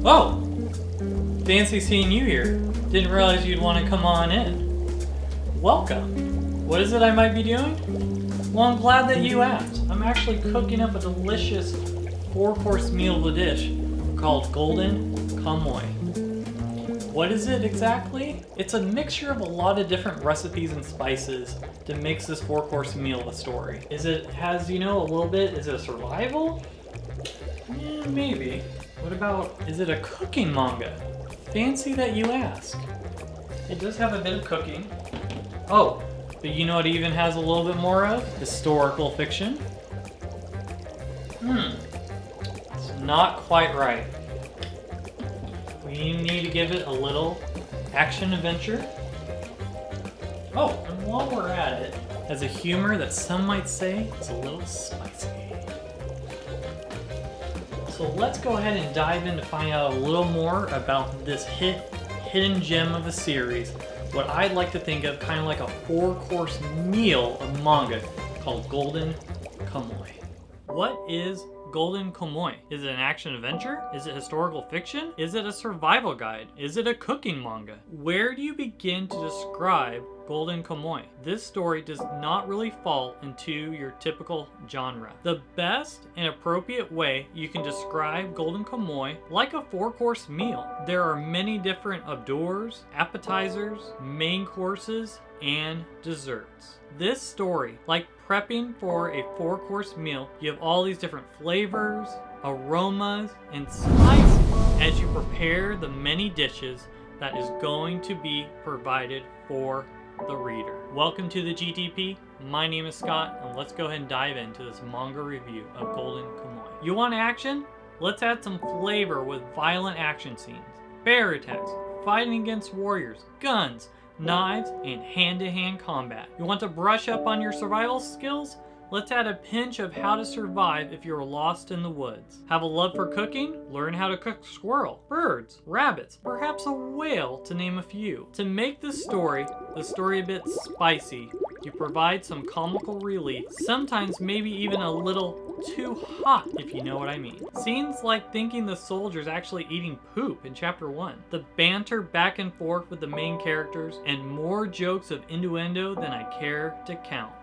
Oh! Fancy seeing you here. Didn't realize you'd want to come on in. Welcome. What is it I might be doing? Well, I'm glad that you asked. I'm actually cooking up a delicious 4-course meal of a dish called Golden Kamuy. What is it exactly? It's a mixture of a lot of different recipes and spices to mix this 4-course meal of a story. Is it a little bit, is it a survival? Yeah, maybe. What about, is it a cooking manga? Fancy that you ask. It does have a bit of cooking. Oh, but you know what it even has a little bit more of? Historical fiction. It's not quite right. We need to give it a little action adventure. Oh, and while we're at it, has a humor that some might say is a little spicy. So let's go ahead and dive in to find out a little more about this hidden gem of a series. What I'd like to think of kind of like a 4-course meal of manga called Golden Kamuy. What is Golden Kamuy? Is it an action adventure? Is it historical fiction? Is it a survival guide? Is it a cooking manga? Where do you begin to describe Golden Kamuy? This story does not really fall into your typical genre. The best and appropriate way you can describe Golden Kamuy like a 4-course meal. There are many different hors d'oeuvres, appetizers, main courses, and desserts. This story, like prepping for a 4-course meal, you have all these different flavors, aromas, and spices as you prepare the many dishes that is going to be provided for the reader. Welcome to the GTP. My name is Scott, and let's go ahead and dive into this manga review of Golden Kamuy. You want action? Let's add some flavor with violent action scenes, bear attacks, fighting against warriors, guns, knives, and hand-to-hand combat. You want to brush up on your survival skills? Let's add a pinch of how to survive if you're lost in the woods. Have a love for cooking? Learn how to cook squirrel, birds, rabbits, perhaps a whale, to name a few. To make the story a bit spicy, you provide some comical relief, sometimes maybe even a little too hot, if you know what I mean. Scenes like thinking the soldier's actually eating poop in chapter 1, the banter back and forth with the main characters, and more jokes of innuendo than I care to count.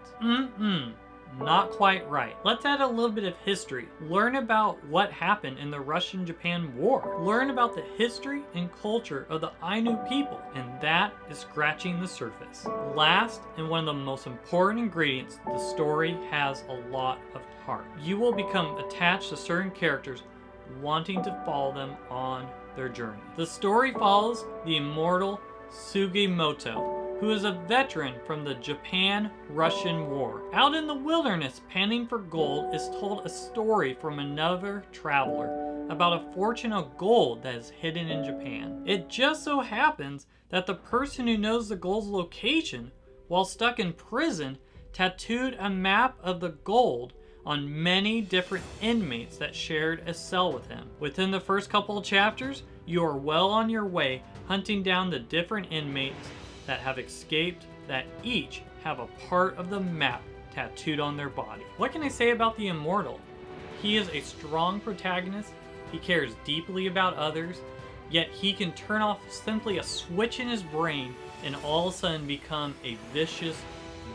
Not quite right. Let's add a little bit of history. Learn about what happened in the Russian-Japan War. Learn about the history and culture of the Ainu people, and that is scratching the surface. Last, and one of the most important ingredients, the story has a lot of heart. You will become attached to certain characters, wanting to follow them on their journey. The story follows the Immortal Sugimoto, who is a veteran from the Japan-Russian War. Out in the wilderness panning for gold is told a story from another traveler about a fortune of gold that is hidden in Japan. It just so happens that the person who knows the gold's location, while stuck in prison, tattooed a map of the gold on many different inmates that shared a cell with him. Within the first couple of chapters, you are well on your way hunting down the different inmates that have escaped, that each have a part of the map tattooed on their body. What can I say about the Immortal? He is a strong protagonist, he cares deeply about others, yet he can turn off simply a switch in his brain and all of a sudden become a vicious,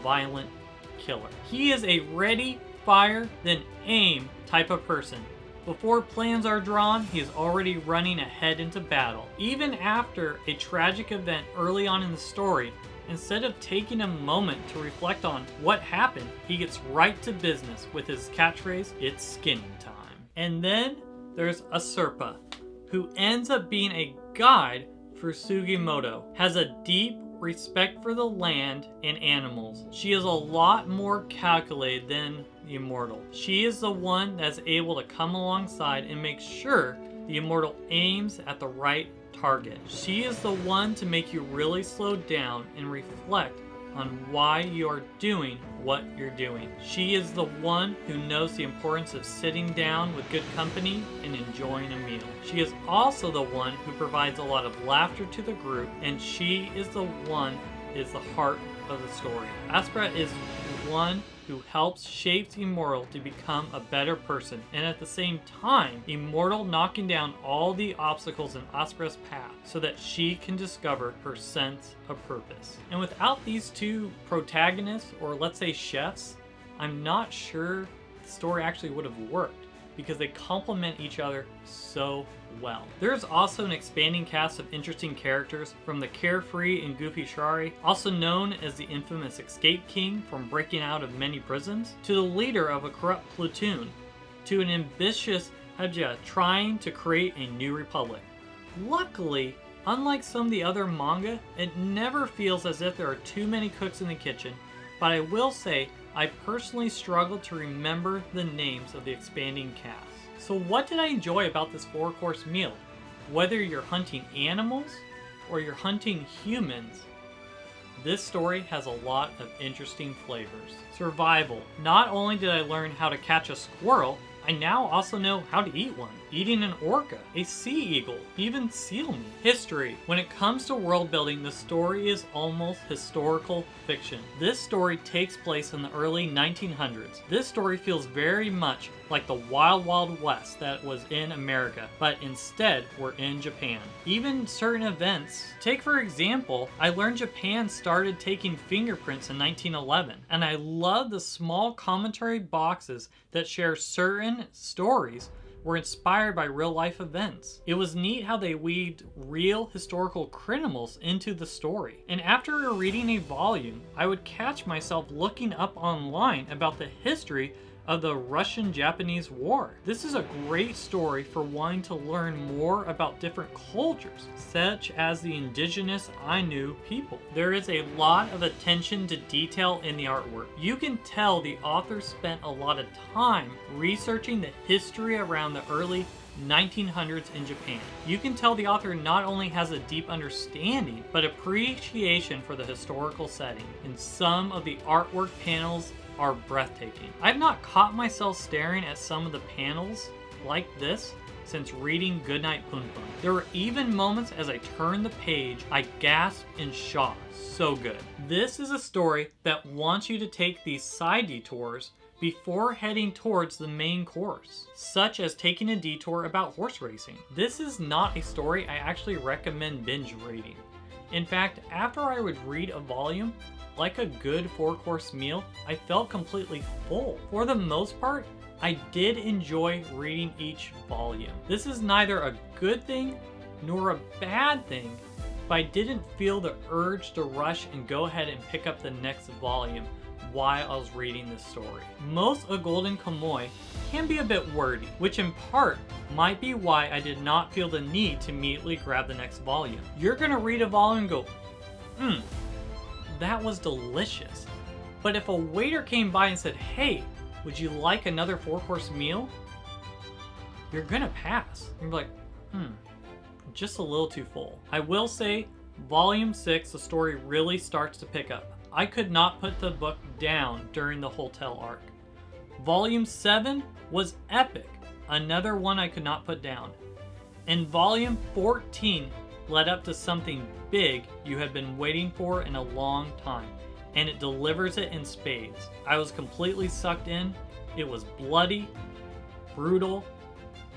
violent killer. He is a ready, fire, then aim type of person. Before plans are drawn, he is already running ahead into battle. Even after a tragic event early on in the story, instead of taking a moment to reflect on what happened, he gets right to business with his catchphrase, "It's skinning time." And then there's Asirpa, who ends up being a guide for Sugimoto, has a deep respect for the land and animals. She is a lot more calculated than the Immortal. She is the one that's able to come alongside and make sure the Immortal aims at the right target. She is the one to make you really slow down and reflect on why you are doing what you're doing. She is the one who knows the importance of sitting down with good company and enjoying a meal. She is also the one who provides a lot of laughter to the group, and she is the one is the heart of the story. Asirpa is one who helps shapes Immortal to become a better person, and at the same time, Immortal knocking down all the obstacles in Asirpa's path so that she can discover her sense of purpose. And without these two protagonists, or let's say chefs, I'm not sure the story actually would have worked, because they complement each other so well. There's also an expanding cast of interesting characters, from the carefree and goofy Shari, also known as the infamous Escape King from breaking out of many prisons, to the leader of a corrupt platoon, to an ambitious Haja trying to create a new republic. Luckily, unlike some of the other manga, it never feels as if there are too many cooks in the kitchen, but I will say I personally struggled to remember the names of the expanding cast. So what did I enjoy about this 4-course meal? Whether you're hunting animals or you're hunting humans, this story has a lot of interesting flavors. Survival. Not only did I learn how to catch a squirrel, I now also know how to eat one. Eating an orca, a sea eagle, even seal meat. History. When it comes to world building, the story is almost historical fiction. This story takes place in the early 1900s. This story feels very much like the Wild Wild West that was in America, but instead we're in Japan. Even certain events, take for example, I learned Japan started taking fingerprints in 1911, and I love the small commentary boxes that share certain stories were inspired by real life events. It was neat how they weaved real historical criminals into the story. And after reading a volume, I would catch myself looking up online about the history of the Russian-Japanese War. This is a great story for wanting to learn more about different cultures, such as the indigenous Ainu people. There is a lot of attention to detail in the artwork. You can tell the author spent a lot of time researching the history around the early 1900s in Japan. You can tell the author not only has a deep understanding, but appreciation for the historical setting. And some of the artwork panels are breathtaking. I've not caught myself staring at some of the panels like this since reading Goodnight Pun Pun. There were even moments as I turned the page, I gasped in shock. So good. This is a story that wants you to take these side detours before heading towards the main course, such as taking a detour about horse racing. This is not a story I actually recommend binge reading. In fact, after I would read a volume, like a good 4-course meal, I felt completely full. For the most part, I did enjoy reading each volume. This is neither a good thing nor a bad thing, but I didn't feel the urge to rush and go ahead and pick up the next volume while I was reading this story. Most of Golden Kamuy can be a bit wordy, which in part might be why I did not feel the need to immediately grab the next volume. You're gonna read a volume and go, that was delicious. But if a waiter came by and said, hey, would you like another 4-course meal? You're gonna pass. You're like, just a little too full. I will say, volume 6, the story really starts to pick up. I could not put the book down during the hotel arc. Volume 7 was epic. Another one I could not put down. And volume 14 led up to something big you had been waiting for in a long time, and it delivers it in spades. I was completely sucked in. It was bloody, brutal,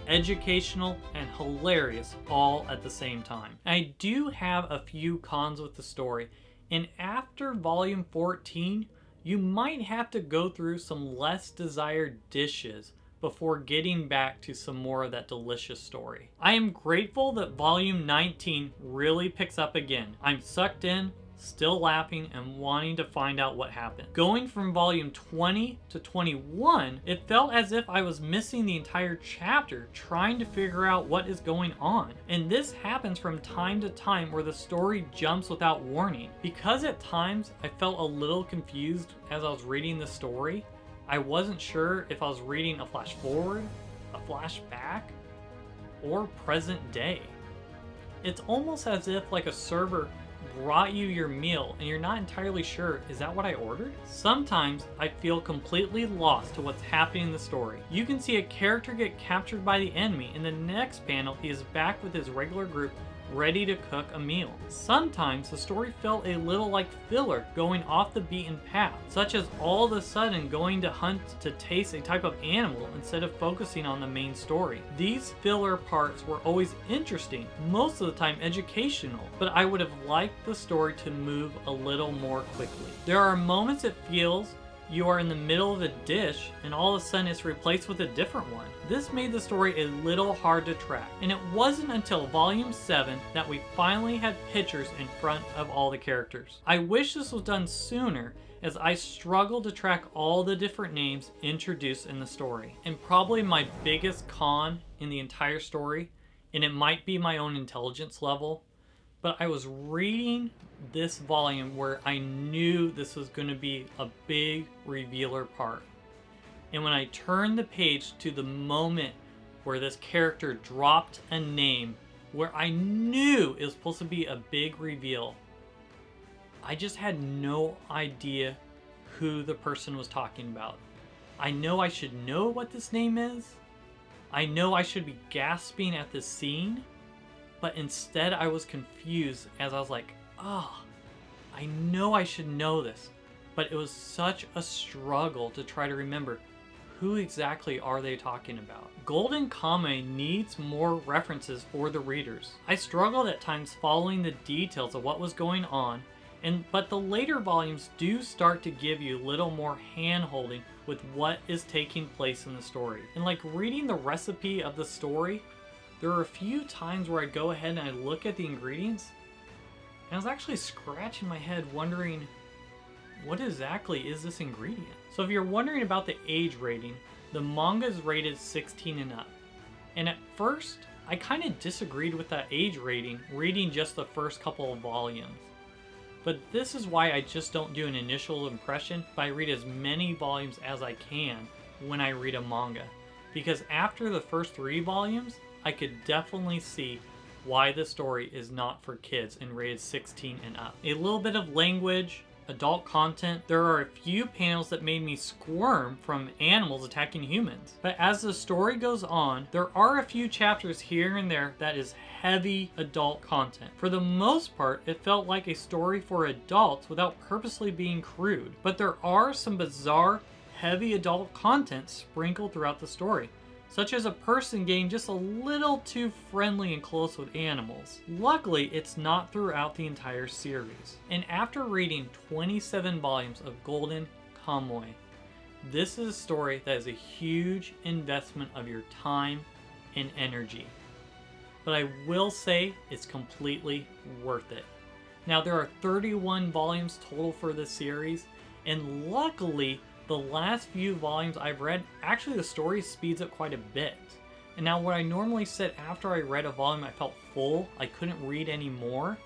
educational, and hilarious all at the same time. I do have a few cons with the story, and after volume 14, you might have to go through some less desired dishes before getting back to some more of that delicious story. I am grateful that volume 19 really picks up again. I'm sucked in, still laughing, and wanting to find out what happened. Going from volume 20 to 21, it felt as if I was missing the entire chapter trying to figure out what is going on. And this happens from time to time where the story jumps without warning. Because at times I felt a little confused as I was reading the story, I wasn't sure if I was reading a flash forward, a flashback, or present day. It's almost as if like a server brought you your meal and you're not entirely sure, is that what I ordered? Sometimes I feel completely lost to what's happening in the story. You can see a character get captured by the enemy. In the next panel, he is back with his regular group ready to cook a meal. Sometimes the story felt a little like filler, going off the beaten path, such as all of a sudden going to hunt to taste a type of animal instead of focusing on the main story. These filler parts were always interesting, most of the time educational, but I would have liked the story to move a little more quickly. There are moments it feels you are in the middle of a dish and all of a sudden it's replaced with a different one. This made the story a little hard to track, and it wasn't until volume 7 that we finally had pictures in front of all the characters. I wish this was done sooner, as I struggled to track all the different names introduced in the story. And probably my biggest con in the entire story, and it might be my own intelligence level, but I was reading this volume where I knew this was going to be a big revealer part. And when I turned the page to the moment where this character dropped a name where I knew it was supposed to be a big reveal, I just had no idea who the person was talking about. I know I should know what this name is. I know I should be gasping at this scene. But instead I was confused as I was like, oh, I know I should know this. But it was such a struggle to try to remember who exactly are they talking about. Golden Kamuy needs more references for the readers. I struggled at times following the details of what was going on, but the later volumes do start to give you a little more hand-holding with what is taking place in the story. And like reading the recipe of the story, there are a few times where I go ahead and I look at the ingredients, and I was actually scratching my head wondering, what exactly is this ingredient? So if you're wondering about the age rating, the manga is rated 16 and up. And at first, I kind of disagreed with that age rating, reading just the first couple of volumes. But this is why I just don't do an initial impression, but I read as many volumes as I can when I read a manga. Because after the first 3 volumes, I could definitely see why the story is not for kids and rated 16 and up. A little bit of language, adult content. There are a few panels that made me squirm from animals attacking humans. But as the story goes on, there are a few chapters here and there that is heavy adult content. For the most part, it felt like a story for adults without purposely being crude. But there are some bizarre, heavy adult content sprinkled throughout the story, such as a person getting just a little too friendly and close with animals. Luckily, it's not throughout the entire series. And after reading 27 volumes of Golden Kamuy, this is a story that is a huge investment of your time and energy. But I will say it's completely worth it. Now, there are 31 volumes total for this series, and luckily, the last few volumes I've read, actually the story speeds up quite a bit. And now what I normally said after I read a volume I felt full, I couldn't read anymore,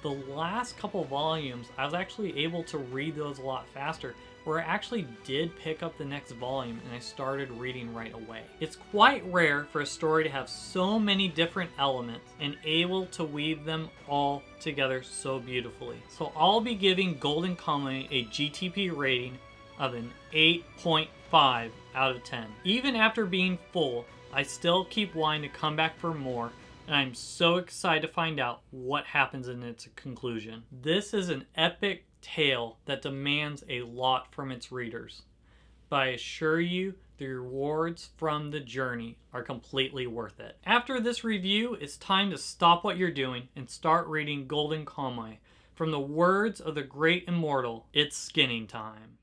the last couple volumes I was actually able to read those a lot faster, where I actually did pick up the next volume and I started reading right away. It's quite rare for a story to have so many different elements and able to weave them all together so beautifully. So I'll be giving Golden Kamuy a GTP rating of an 8.5 out of 10. Even after being full, I still keep wanting to come back for more, and I'm so excited to find out what happens in its conclusion. This is an epic tale that demands a lot from its readers, but I assure you the rewards from the journey are completely worth it. After this review, it's time to stop what you're doing and start reading Golden Kamuy. From the words of the great immortal, it's skinning time.